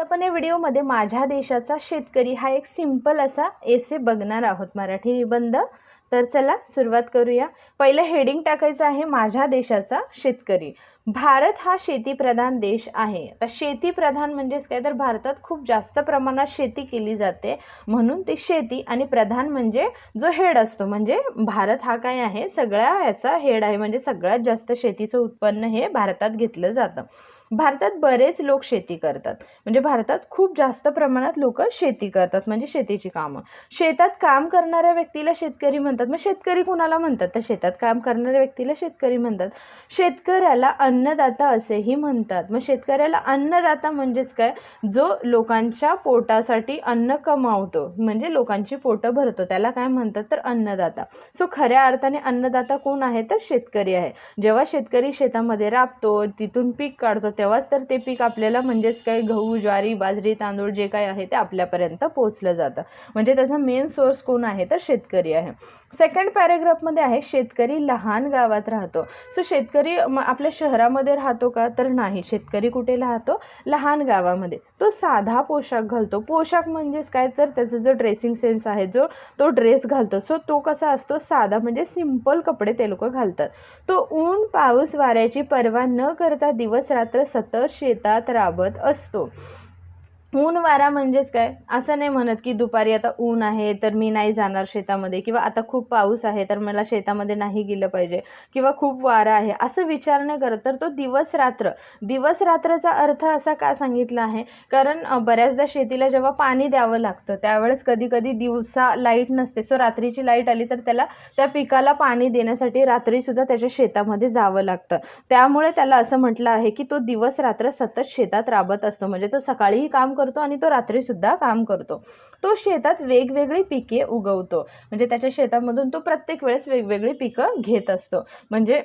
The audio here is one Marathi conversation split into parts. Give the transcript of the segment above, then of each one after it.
आपण या व्हिडिओमध्ये माझ्या देशाचा शेतकरी हा एक सिंपल असा एसे बघणार आहोत, मराठी निबंध। तर चला सुरुवात करूया। पहिलं हेडिंग टाकायचं आहे माझ्या देशाचा शेतकरी। भारत हा शेतीप्रधान देश आहे। आता शेतीप्रधान म्हणजेच काय, तर भारतात खूप जास्त प्रमाणात शेती केली जाते, म्हणून ते शेती आणि प्रधान म्हणजे जो हेड असतो, म्हणजे भारत हा काय आहे, सगळ्या याचा हेड आहे, म्हणजे सगळ्यात जास्त शेतीचं उत्पन्न हे भारतात घेतलं जातं। भारतात बरेच लोक शेती करतात, म्हणजे भारतात खूप जास्त प्रमाणात लोक शेती करतात, म्हणजे शेतीची कामं। शेतात काम करणाऱ्या व्यक्तीला शेतकरी म्हणतात। मग शेतकरी कोणाला म्हणतात, तर शेतात काम करणाऱ्या व्यक्तीला शेतकरी म्हणतात। शेतकऱ्याला अन्नदाता असेही म्हणतात। मग शेतकऱ्याला अन्नदाता म्हणजेच काय, जो लोकांच्या पोटासाठी अन्न कमावतो, म्हणजे लोकांची पोटं भरतो, त्याला काय म्हणतात, तर अन्नदाता। सो खऱ्या अर्थाने अन्नदाता कोण आहे, तर शेतकरी आहे। जेव्हा शेतकरी शेतामध्ये राबतो, तिथून पीक काढतो, तेव्हाच तर ते पीक आपल्याला म्हणजेच काय, गहू, ज्वारी, बाजरी, तांदूळ जे काय आहे ते आपल्यापर्यंत पोहोचलं जातं, म्हणजे त्याचा मेन सोर्स कोण आहे, तर शेतकरी आहे। सेकंड पॅराग्राफमध्ये आहे शेतकरी लहान गावात राहतो। सो शेतकरी आपल्या शहरामध्ये राहतो का, तर नाही। शेतकरी कुठे राहतो, लहान गावामध्ये। तो साधा पोशाख घालतो। पोशाख म्हणजेच काय, तर त्याचा जो ड्रेसिंग सेन्स आहे, जो तो ड्रेस घालतो, सो तो कसा असतो, साधा, म्हणजे सिंपल कपडे ते लोक घालतात। तो ऊन पाऊस वाऱ्याची पर्वा न करता दिवस रात्र सतत शेतात राबत असतो। ऊन वारा म्हणजेच काय, असं नाही म्हणत की दुपारी आता ऊन आहे तर मी नाही जाणार शेतामध्ये, किंवा आता खूप पाऊस आहे तर मला शेतामध्ये नाही गेलं पाहिजे, किंवा खूप वारा आहे, असं विचार नाही करत, तर तो दिवस रात्र। दिवस रात्रचा अर्थ असा का सांगितला आहे, कारण बऱ्याचदा शेतीला जेव्हा पाणी द्यावं लागतं त्यावेळेस कधी कधी दिवसा लाईट नसते, सो रात्रीची लाईट आली तर त्याला त्या पिकाला पाणी देण्यासाठी रात्रीसुद्धा त्याच्या शेतामध्ये जावं लागतं। त्यामुळे त्याला असं म्हटलं आहे की तो दिवस रात्र सतत शेतात राबत असतो, म्हणजे तो सकाळीही काम करतो आणि तो रात्री सुद्धा काम करतो। तो शेतात वेगवेगळी पिके उगवतो, म्हणजे त्याच्या शेतामधून तो प्रत्येक वेळेस वेगवेगळी पिकं घेत असतो। म्हणजे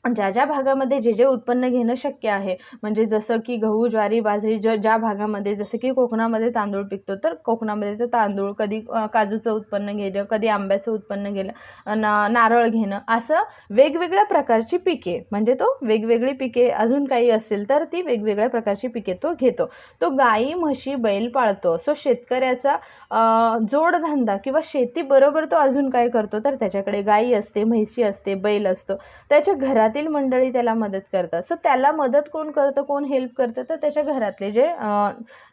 ज्या ज्या भागामध्ये जे जे उत्पन्न घेणं शक्य आहे, म्हणजे जसं की गहू, ज्वारी, बाजरी, ज्या भागामध्ये, जसं की कोकणामध्ये तांदूळ पिकतो, तर कोकणामध्ये तो तांदूळ, कधी काजूचं उत्पन्न घेणं, कधी आंब्याचं उत्पन्न घेणं, नारळ घेणं, असं वेगवेगळ्या प्रकारची पिके, म्हणजे तो वेगवेगळी पिके, अजून काही असेल तर ती वेगवेगळ्या प्रकारची पिके तो घेतो। तो गाई, म्हशी, बैल पाळतो। सो शेतकऱ्याचा जोडधंदा किंवा शेतीबरोबर तो अजून काय करतो, तर त्याच्याकडे गाई असते, म्हशी असते, बैल असतो, त्याच्या घरातील मंडळी त्याला मदत करतात। सो त्याला मदत कोण करतं, कोण हेल्प करतं, तर त्याच्या घरातले जे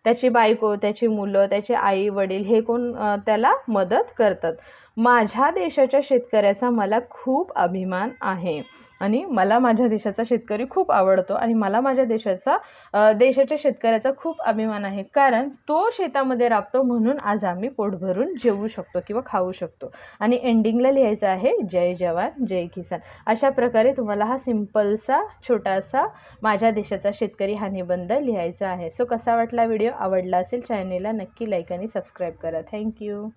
त्याची बायको, त्याची मुलं, त्याचे आई वडील, हे कोण त्याला मदत करतात। माझ्या देशाच्या शेतकऱ्याचा मला खूप अभिमान आहे, आणि मला माझ्या देशाचा शेतकरी खूप आवडतो, आणि मला माझ्या देशाच्या शेतकऱ्याचा खूप अभिमान आहे, कारण तो शेतामध्ये राबतो, म्हणून आज आम्ही पोट भरून जेवू शकतो किंवा खाऊ शकतो। आणि एंडिंगला लिहायचं आहे जय जवान जय किसान। अशा प्रकारे तुम्हाला हा सिंपलसा छोटासा माझ्या देशाचा शेतकरी हा निबंध लिहायचा आहे। सो कसा वाटला व्हिडिओ, आवडला असेल चॅनेलला नक्की लाईक आणि सबस्क्राईब करा। थँक्यू।